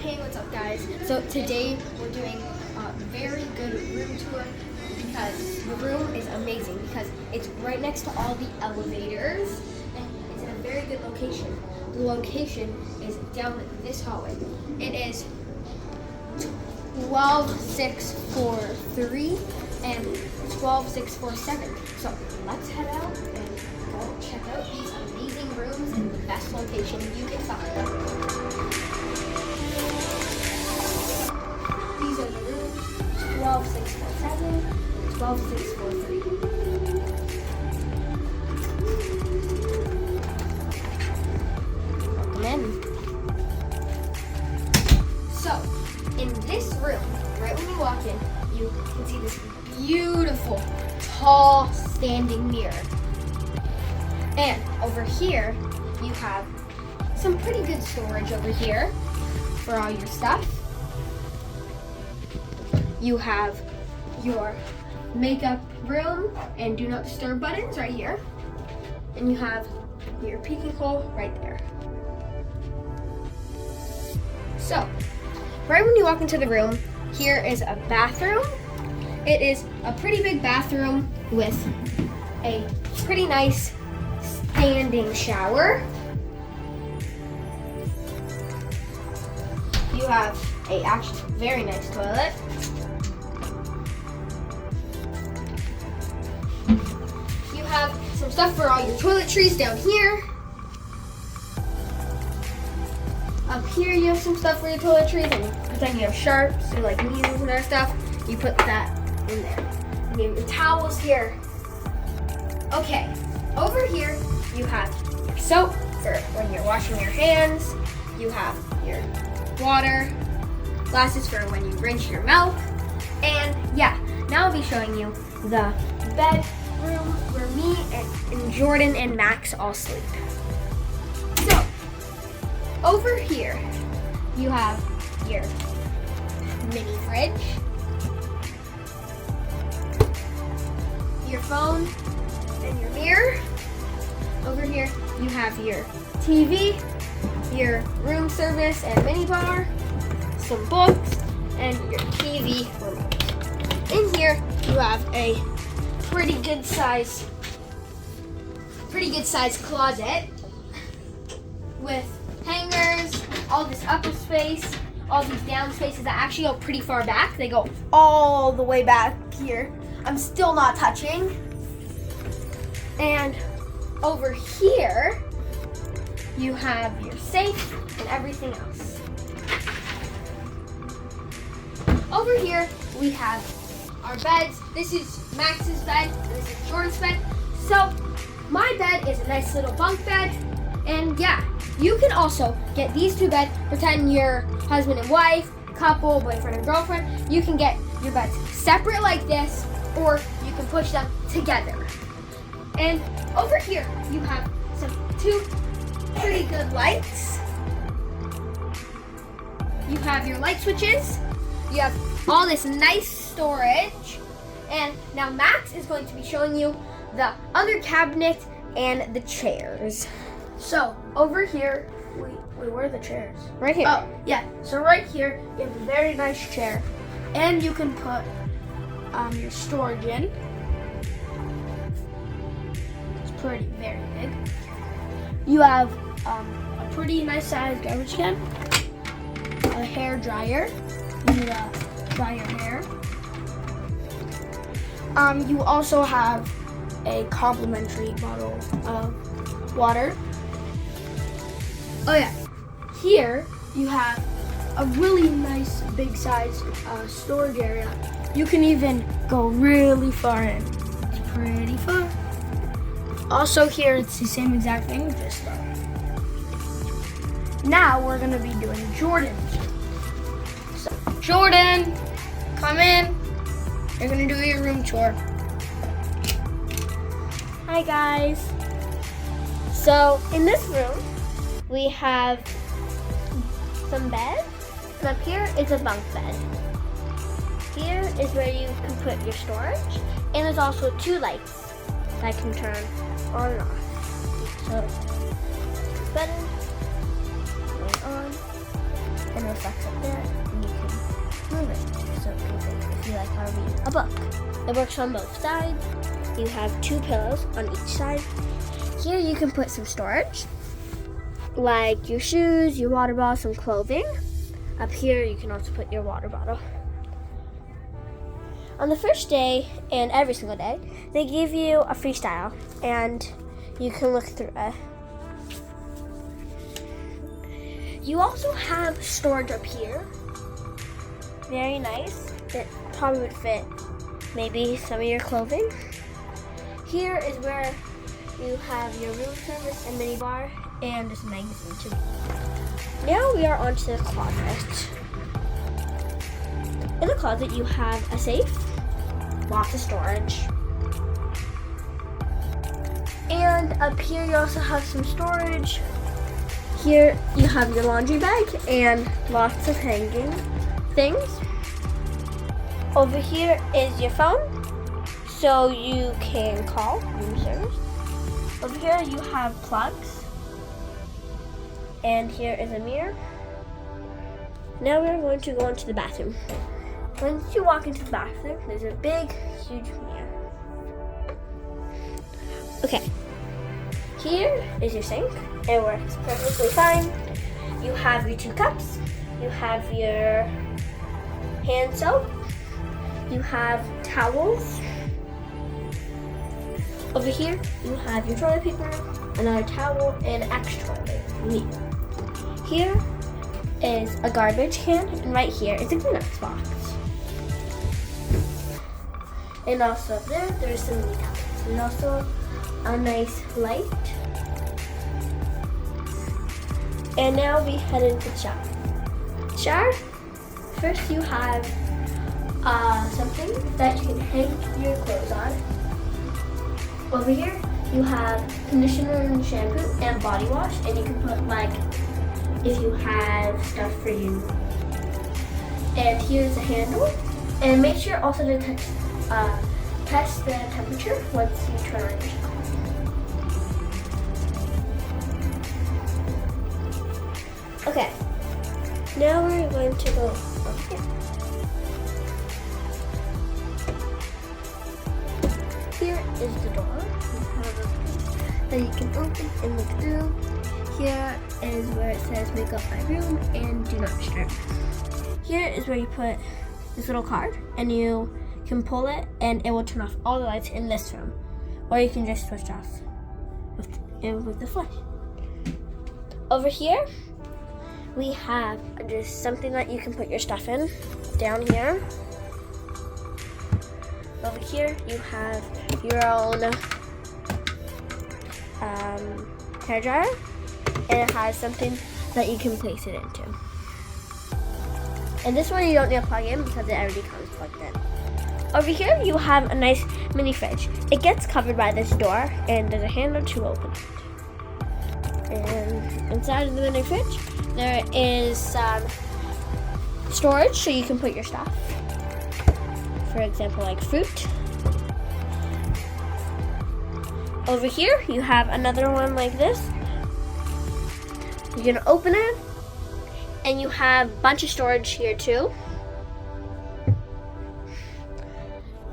Hey, what's up guys? So today we're doing a very good room tour because the room is amazing because it's right next to all the elevators and it's in a very good location. The location is down this hallway. It is 12643 and 12647. So let's head out and go check out these amazing rooms in the best location you can find. These are the rooms, 12647, 12643. Welcome in. So, in this room, right when you walk in, you can see this beautiful, tall, standing mirror. And over here, you have some pretty good storage over here for all your stuff. You have your makeup room and do not disturb buttons right here. And you have your peeking hole right there. So, right when you walk into the room, here is a bathroom. It is a pretty big bathroom with a pretty nice standing shower. You have a actually very nice toilet. You have some stuff for all your toiletries down here. Up here you have some stuff for your toiletries, and pretend you have sharps or like needles and other stuff. You put that in there. And you have your towels here. Okay, over here you have your soap for when you're washing your hands. You have your water, glasses for when you rinse your mouth. And yeah, now I'll be showing you the bedroom where me and Jordan and Max all sleep. So, over here, you have your mini fridge, your phone, and your mirror. Over here, you have your TV, your room service and mini bar, some books, and your TV remote. In here, you have a pretty good size closet with hangers, all this upper space, all these down spaces that actually go pretty far back. They go all the way back here. I'm still not touching. And over here, you have your safe and everything else. Over here, we have our beds. This is Max's bed, and this is Jordan's bed. So, my bed is a nice little bunk bed. And yeah, you can also get these two beds, pretend you're husband and wife, couple, boyfriend and girlfriend. You can get your beds separate like this, or you can push them together. And over here, you have two pretty good lights. You have your light switches. You have all this nice storage. And now Max is going to be showing you the other cabinet and the chairs. So over here, wait, where are the chairs? Right here. Oh, yeah. So right here, you have a very nice chair. And you can put your storage in. It's very big. You have a pretty nice sized garbage can, a hair dryer, you need to dry your hair. You also have a complimentary bottle of water. Oh yeah, here you have a really nice big size storage area. You can even go really far in. It's pretty far. Also here, it's the same exact thing, just now we're gonna be doing Jordan's. So, Jordan, come in. You're gonna do your room tour. Hi guys. So in this room, we have some beds. And up here is a bunk bed. Here is where you can put your storage. And there's also two lights that can turn on and off. So, button, going on, and reflects on like are reading a book. It works on both sides. You have 2 pillows on each side. Here you can put some storage, like your shoes, your water bottle, some clothing. Up here you can also put your water bottle. On the first day and every single day, they give you a freestyle and you can look through it. You also have storage up here. Very nice. It probably would fit maybe some of your clothing. Here is where you have your room service and minibar and just a magazine to read. Now we are onto the closet. In the closet you have a safe, lots of storage. And up here you also have some storage. Here you have your laundry bag and lots of hanging things. Over here is your phone, so you can call room service. Over here you have plugs. And here is a mirror. Now we're going to go into the bathroom. Once you walk into the bathroom, there's a big, huge mirror. Okay, here is your sink. It works perfectly fine. You have your 2 cups. You have your hand soap. You have towels. Over here, you have your toilet paper, another towel, and extra toilet paper. Here is a garbage can, and right here is a cleanup box. And also up there's some mini towels. And also a nice light. And now we head into the shower. Shower, first you have something that you can hang your clothes on. Over here, you have conditioner and shampoo and body wash, and you can put like if you have stuff for you. And here's a handle, and make sure also to test the temperature once you turn on your shower. Okay, now we're going to go up here. Here is the door. That you can open and look through. Here is where it says make up my room and do not disturb. Here is where you put this little card and you can pull it and it will turn off all the lights in this room. Or you can just switch off with the flash. Over here we have just something that you can put your stuff in down here. Over here you have your own hair dryer, and it has something that you can place it into. And this one you don't need to plug in because it already comes plugged in. Over here you have a nice mini fridge. It gets covered by this door and there's a handle to open it. And inside of the mini fridge there is some storage so you can put your stuff. For example, like fruit. Over here, you have another one like this. You're gonna open it, and you have a bunch of storage here too.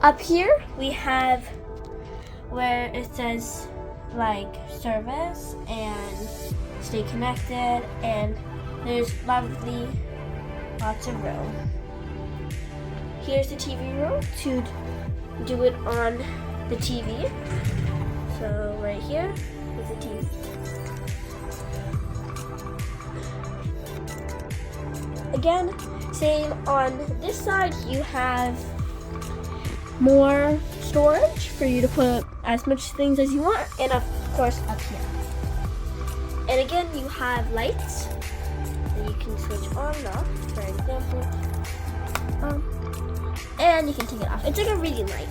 Up here, we have where it says like service and stay connected, and there's lots of room. Here's the TV room to do it on the TV. So right here is the TV. Again, same on this side, you have more storage for you to put as much things as you want, and of course up here. And again, you have lights that you can switch on and off, for example. And you can take it off. It's like a reading light.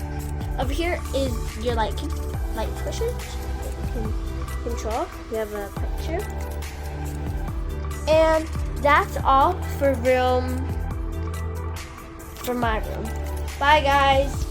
Over here is your light pusher that you can control. You have a picture. And that's all for my room. Bye guys.